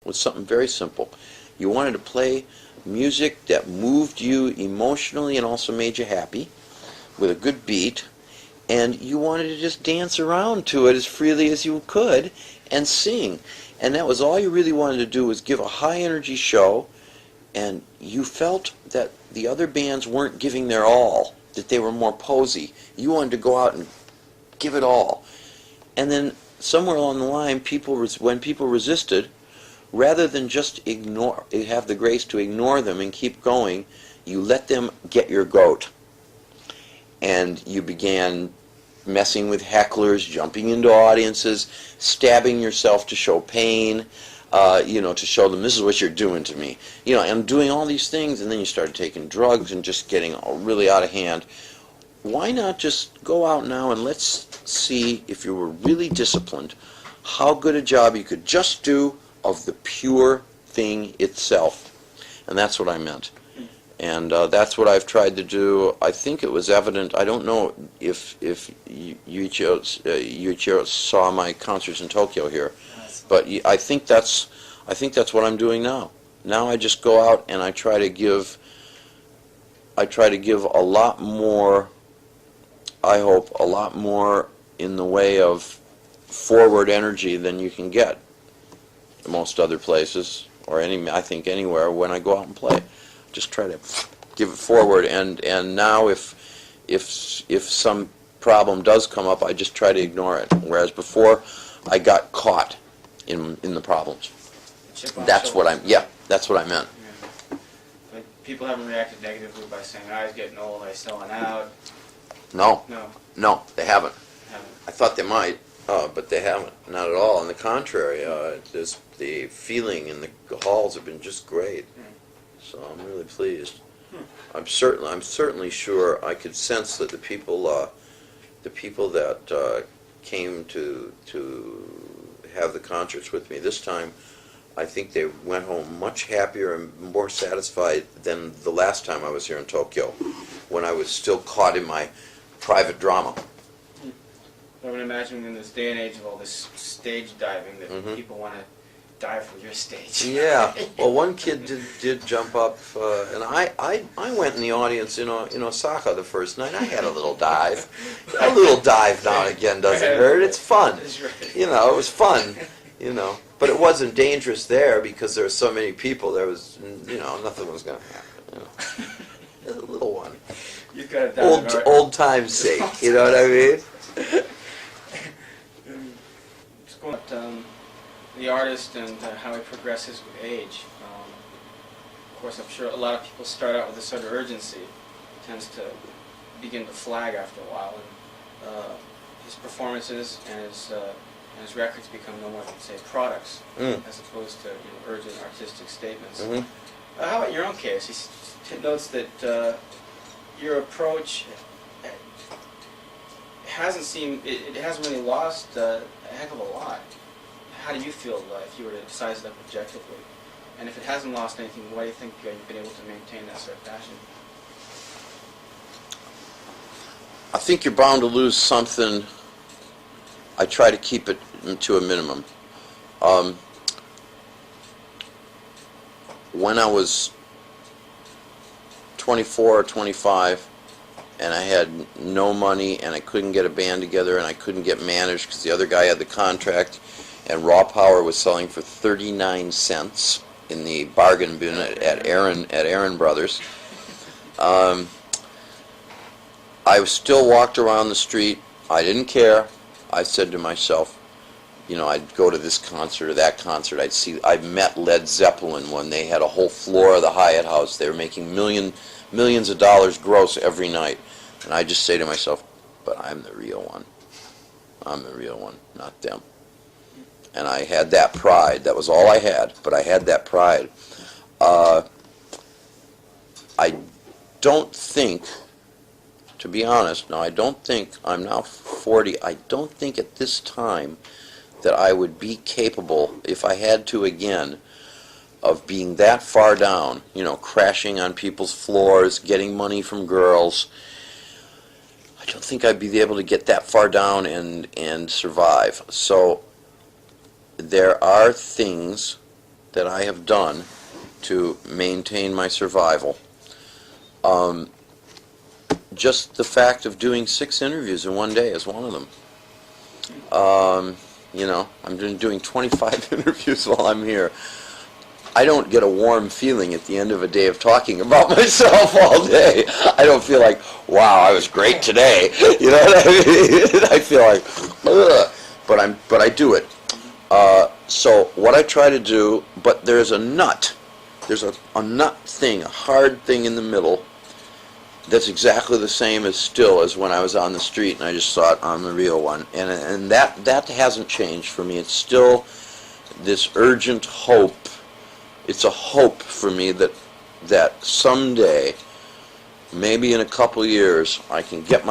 was something very simple. You wanted to play music that moved you emotionally and also made you happy with a good beat, and you wanted to just dance around to it as freely as you could and sing. And that was all you really wanted to do, was give a high energy show, and you felt that the other bands weren't giving their all, that they were more posy. You wanted to go out and give it all. And then somewhere along the line, when people resisted, rather than just have the grace to ignore them and keep going, you let them get your goat. And you began messing with hecklers, jumping into audiences, stabbing yourself to show pain, to show them, this is what you're doing to me. And doing all these things, and then you started taking drugs and just getting really out of hand. Why not just go out now and let's see, if you were really disciplined, how good a job you could just do of the pure thing itself. And that's what I meant. And that's what I've tried to do. I think it was evident. I don't know if Yuichiro saw my concerts in Tokyo here, but I think that's what I'm doing now. Now I just go out and I try to give a lot more, I hope, a lot more in the way of forward energy than you can get most other places, or I think anywhere when I go out and play. Just try to give it forward, and now if some problem does come up, I just try to ignore it. Whereas before, I got caught in the problems. That's what I meant. Yeah. Like, people haven't reacted negatively by saying, "I was getting old, I was selling out." No, they haven't. I thought they might, but they haven't. Not at all. On the contrary, the feeling in the halls have been just great. So I'm really pleased. I'm certainly sure. I could sense that the people that came to have the concerts with me this time, I think they went home much happier and more satisfied than the last time I was here in Tokyo, when I was still caught in my private drama. I would imagine in this day and age of all this stage diving that people want to dive from your stage. Yeah. Well, one kid did jump up, and I went in the audience in Osaka the first night. I had a little dive. A little dive now and again doesn't hurt. It's fun. It was fun. But it wasn't dangerous there because there were so many people. There was, nothing was going to happen. A little one. You've got it old time's sake. You know what I mean? It's going about the artist and how he progresses with age. Of course, I'm sure a lot of people start out with a sort of urgency. It tends to begin to flag after a while, and his performances and his records become no more than, say, products, as opposed to urgent artistic statements. How about your own case? He notes that your approach hasn't really lost a heck of a lot. How do you feel if you were to size it up objectively? And if it hasn't lost anything, why do you think you've been able to maintain that sort of passion? I think you're bound to lose something. I try to keep it to a minimum. When I was 24 or 25, and I had no money, and I couldn't get a band together, and I couldn't get managed because the other guy had the contract, and Raw Power was selling for 39 cents in the bargain bin at Aaron Brothers. I still walked around the street. I didn't care. I said to myself, I'd go to this concert or that concert. I met Led Zeppelin when they had a whole floor of the Hyatt House. They were making millions of dollars gross every night. And I just say to myself, but I'm the real one. I'm the real one, not them. And I had that pride. That was all I had, but I had that pride. I don't think, to be honest, I'm now 40, I don't think at this time that I would be capable, if I had to again, of being that far down, crashing on people's floors, getting money from girls. I don't think I'd be able to get that far down and survive. So there are things that I have done to maintain my survival. Just the fact of doing 6 interviews in one day is one of them. You know, I'm doing 25 interviews while I'm here. I don't get a warm feeling at the end of a day of talking about myself all day. I don't feel like, wow, I was great today. You know what I mean? I feel like, ugh. But I do it. So what I try to do, but there's a nut. There's a nut thing, a hard thing in the middle that's exactly the same as still as when I was on the street and I just saw it on the real one. And that hasn't changed for me. It's still this urgent hope. It's a hope for me that someday, maybe in a couple years, I can get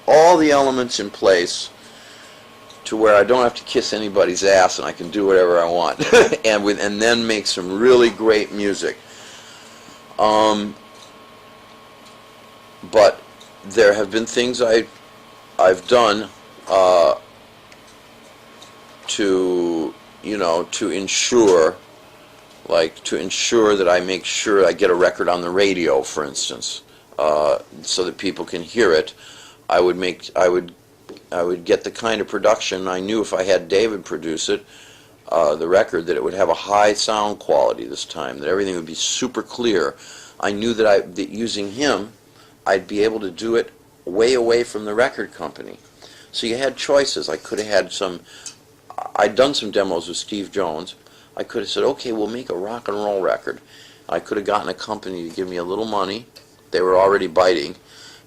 all the elements in place to where I don't have to kiss anybody's ass and I can do whatever I want, and then make some really great music. But there have been things I've done to ensure. Like to ensure that I make sure I get a record on the radio, for instance, so that people can hear it. I would get the kind of production I knew if I had David produce it, the record, that it would have a high sound quality this time, that everything would be super clear. I knew that using him, I'd be able to do it way away from the record company. So you had choices. I could have had I'd done some demos with Steve Jones. I could have said, okay, we'll make a rock and roll record. I could have gotten a company to give me a little money. They were already biting.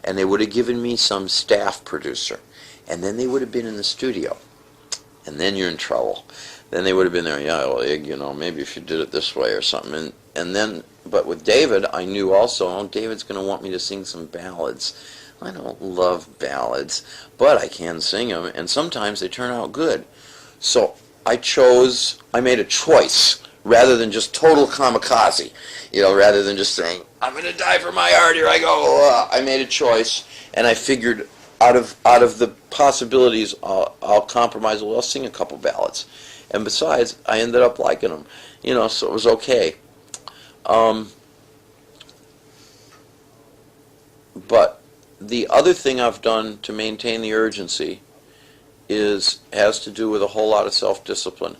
And they would have given me some staff producer. And then they would have been in the studio. And then you're in trouble. Then they would have been there, yeah, well, Ig, maybe if you did it this way or something. And then, but with David, I knew also, oh, David's going to want me to sing some ballads. I don't love ballads, but I can sing them. And sometimes they turn out good. So I made a choice rather than just total kamikaze, rather than just saying, I'm going to die for my art, here I go. I made a choice, and I figured out of the possibilities, I'll compromise, well, I'll sing a couple ballads. And besides, I ended up liking them, so it was okay. But the other thing I've done to maintain the urgency has to do with a whole lot of self-discipline.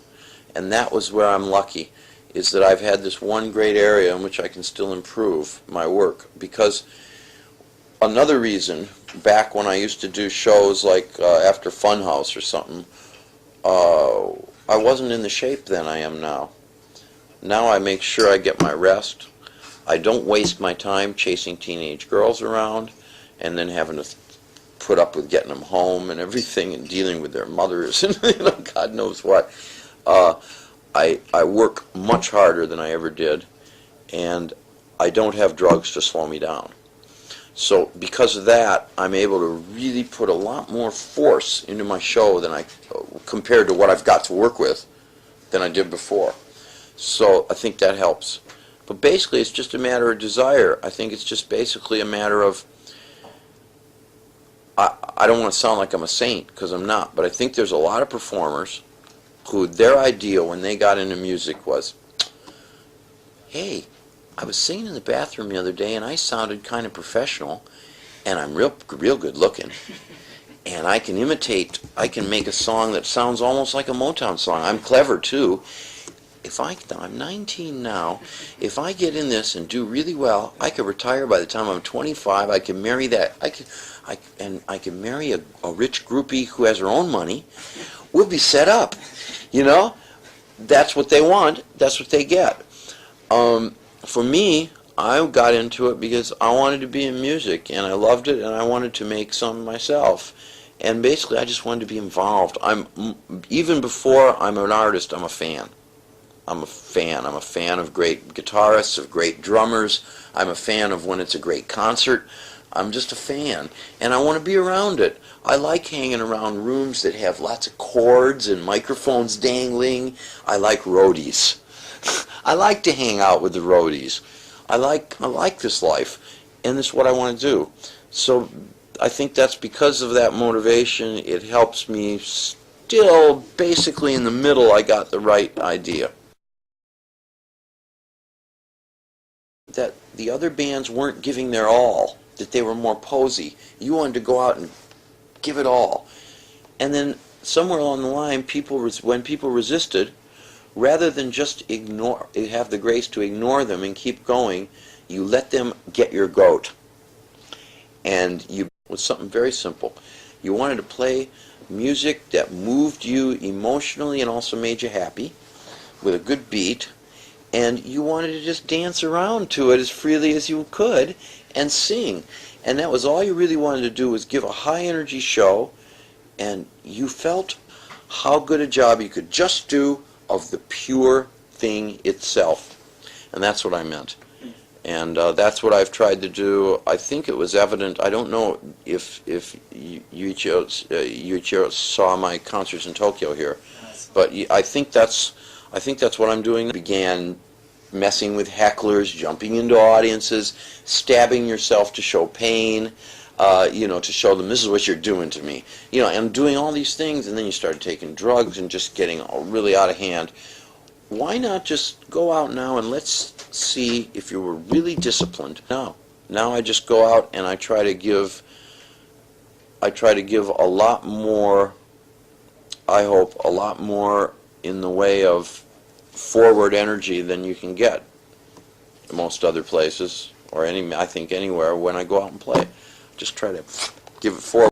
And that was where I'm lucky, is that I've had this one great area in which I can still improve my work. Because another reason, back when I used to do shows like after Funhouse or something, I wasn't in the shape then I am now. Now I make sure I get my rest. I don't waste my time chasing teenage girls around and then having to put up with getting them home and everything and dealing with their mothers and God knows what. I work much harder than I ever did, and I don't have drugs to slow me down. So because of that, I'm able to really put a lot more force into my show than compared to what I've got to work with than I did before. So I think that helps. But basically it's just a matter of desire. I think it's just basically a matter of, I don't want to sound like I'm a saint, because I'm not, but I think there's a lot of performers who their idea when they got into music was, hey, I was singing in the bathroom the other day and I sounded kind of professional, and I'm real good looking, and I can make a song that sounds almost like a Motown song. I'm clever too. I'm 19 now. If I get in this and do really well, I could retire by the time I'm 25. I can marry that. I can marry a rich groupie who has her own money. We'll be set up. That's what they want. That's what they get. For me, I got into it because I wanted to be in music, and I loved it, and I wanted to make some myself. And basically, I just wanted to be involved. Even before I'm an artist, I'm a fan. I'm a fan of great guitarists, of great drummers. I'm a fan of when it's a great concert. I'm just a fan, and I want to be around it. I like hanging around rooms that have lots of cords and microphones dangling. I like roadies. I like to hang out with the roadies. I like this life, and this is what I want to do. So I think that's because of that motivation. It helps me still, basically in the middle, I got the right idea. that the other bands weren't giving their all, that they were more posy. You wanted to go out and give it all. And then somewhere along the line, when people resisted, rather than just have the grace to ignore them and keep going, you let them get your goat. And it was something very simple. You wanted to play music that moved you emotionally and also made you happy, with a good beat, and you wanted to just dance around to it as freely as you could and sing. And that was all you really wanted to do, was give a high energy show, and you felt how good a job you could just do of the pure thing itself. And that's what I meant. And that's what I've tried to do. I think it was evident. I don't know if Yuichiro saw my concerts in Tokyo here, but I think that's what I'm doing. I began messing with hecklers, jumping into audiences, stabbing yourself to show pain, to show them this is what you're doing to me, and doing all these things. And then you started taking drugs and just getting really out of hand. Why not just go out now and let's see if you were really disciplined? Now I just go out and I try to give a lot more, I hope, a lot more in the way of forward energy than you can get most other places, or I think anywhere when I go out and play. Just try to give it forward.